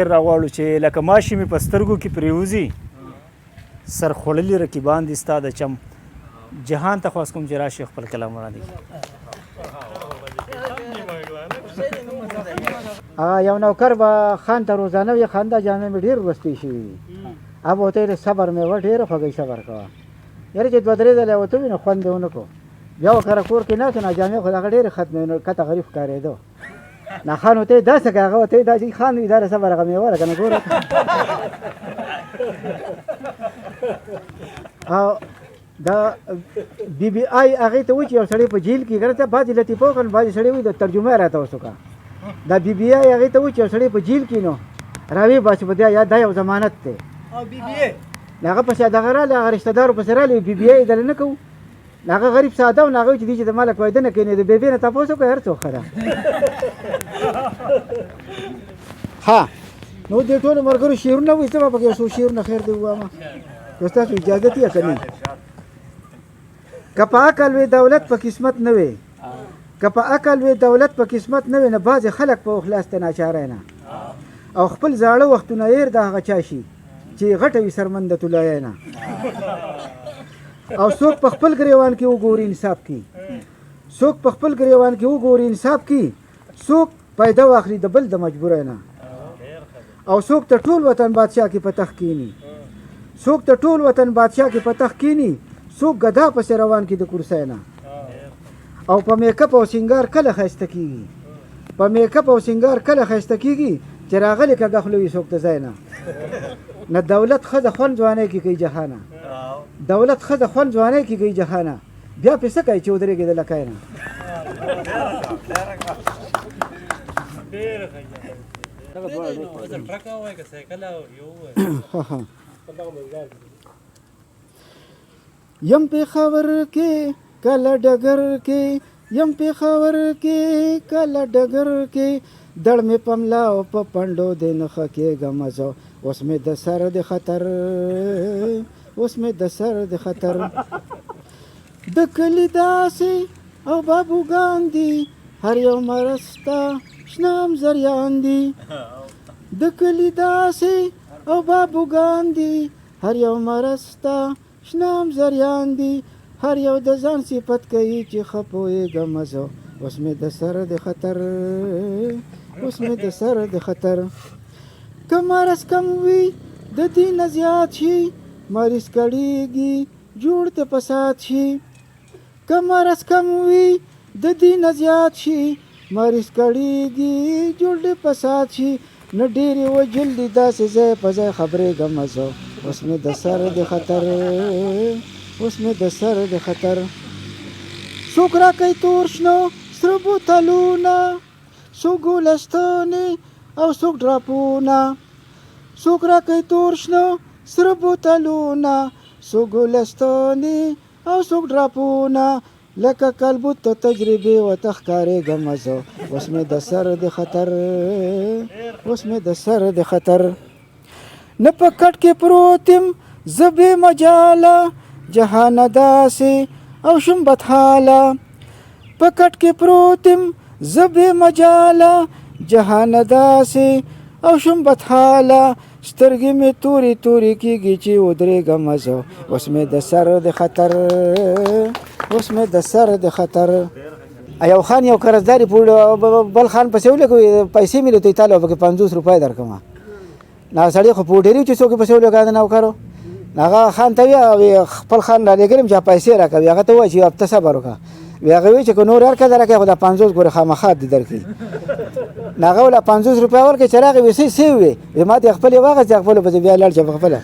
راغواړو چې لکه ماشي مې په سترګو کې پرېوځي سر خوړلي رقیبان دي ستا د چم جهان ته خواست کوم چې راشي خپل کلام وړاندې یو نوکر به خان ته روزانه وي خان دا جامې مې ډېر وروستې شوي دي اب ورته یې صبر مې وه ډېره خوږی صبر کوه یاره چې دوه درې ځله یې ورته وي نو خوند یې ونه کړو بیا وکره کور کې ناست نو جامې خو دغه ډېرې ختمې نو کته غریب ښکارېده نه خان ورته یې داسې که هغه ورته یې دا چې خان وي دا د صبر هغه مېوه ده که نه ګوره او دا بی بی آی هغې ته وایي چې یو سړی په جیل کې که نه ته بعضې لطیفه وکړه بعضې سړی وایي د ترجمه یې راته وسوکه دا بی بی آی هغې ته وایي چې یو سړی په جیل کې نو راویې باسي په دې دا یو ضمانت دی هغه پسې دغه راغلی هغه رشته دارو پسې راغلی بی بی آی دله نه کوو هغه غریب ساده و نو هغه وایي چې دې چې د مالک وایده نه کوي نو د بیبۍ نه تپوس وکړه هر څوک ښه ده ها نو دې ټولو ملګرو شعرونه وایي څه به پکې یو څو شعرونه خیر دې ووایم که ستاسو اجازت یې که نه که په عقل وي دولت په قسمت نه وي که په عقل وي دولت په قسمت نه وي نو بعضې خلک په اخلاص ته ناچاره نه او خپل زاړه وختونه هېر د هغه چا شي چې غټه وي سرمنده طلایه نه او څوک په خپل ګریوان کې وګوري انصاف کی څوک په خپل ګریوان کې وګوري انصاف کی څوک پیدا واخلي د بل د مجبوری نه او څوک د ټول وطن بادشاه کې په تخت کینی څوک د ټول وطن بادشاه کې په تخت کینی څوک ګدا پسې روان کې د کرسۍ نه او په میکپ او سینګار کله ښایسته کېږي په میکپ او سینګار کله ښایسته کېږي چې راغلی کږه خوله وي څوک د ځای نه نه دولت ښځه خوند ځوانۍ کې کوي جهانه دولت ښځه خوند ځوانۍ کې کوي جهانه بیا پې څه کوي چې ودرېږي د لکۍ نه یم پېښور کې کله ډګر کې یم پېښور کې کله ډګر کې دړ مې په ملا او په پنډو دې نښه کېږم زه اوس مې د سر د خطر اوس مې د سر د خطر د کلي داسې او بابوګان دي هر یو مرسته شنام زریان دي د کلي داسې او بابوګان دي هر یو مرسته شنام زریان دي هر یو د ځان صفت کوي چې ښه پوهېږم زه اوس مې د سر د خطر اوس مې د سر د خطر که مرض کم وي د دې نه زیات شي مریض کړېږي جوړ ته فساد شي که مرض کم وي د دې نه زیات شي مریض کړېږي جوړ ته فساد شي نه ډېرې وجل دي داسې ځای په ځای خبرېږم زه اوس مې د سر د خطر اوس مې د سر د خطر څوک راکوي تور شنو سره بوتلونه څوک ګلستانې او څوک ډراپونه څوک راکوي تور شنو سره بوتلونه څوک ګلستانې او څوک ډراپونه لکه کلبوت ته تجربې ورته ښکارېږم زه اوس مې د سر د خطر اوس مې د سر د خطر نه په کټ کې پروت یم زه بې مجاله جهانه داسې او شم بدحاله په کټ کې پروت یم زه بې مجاله جهانه داسې او شم بدحاله سترګې مې تورې تورې کېږي چې ودرېږم زه اوس مې د سر د خطر اوس مې د سر د خطر یو خان یو قرضداري بل خان پسې ولګوي پیسې مې لته تاله پکې 50 روپۍ درکړم نه سړی خو پوډري چې څوک پسې ولګا نه وکړو هغه خان ته وی خپل خان را لګرم چې پیسې راکوي هغه ته وایي چې هفته صبر وکړه وی هغه وایي چې که نور هرکه درکړې خو دا 50 ګورې خامخا دې درکړي هغه ولا 50 روپۍ ورکړې چې راغی ویسې سې وې ما دې خپلې واغستې خپلو پسې بیا لاړ شه په خپله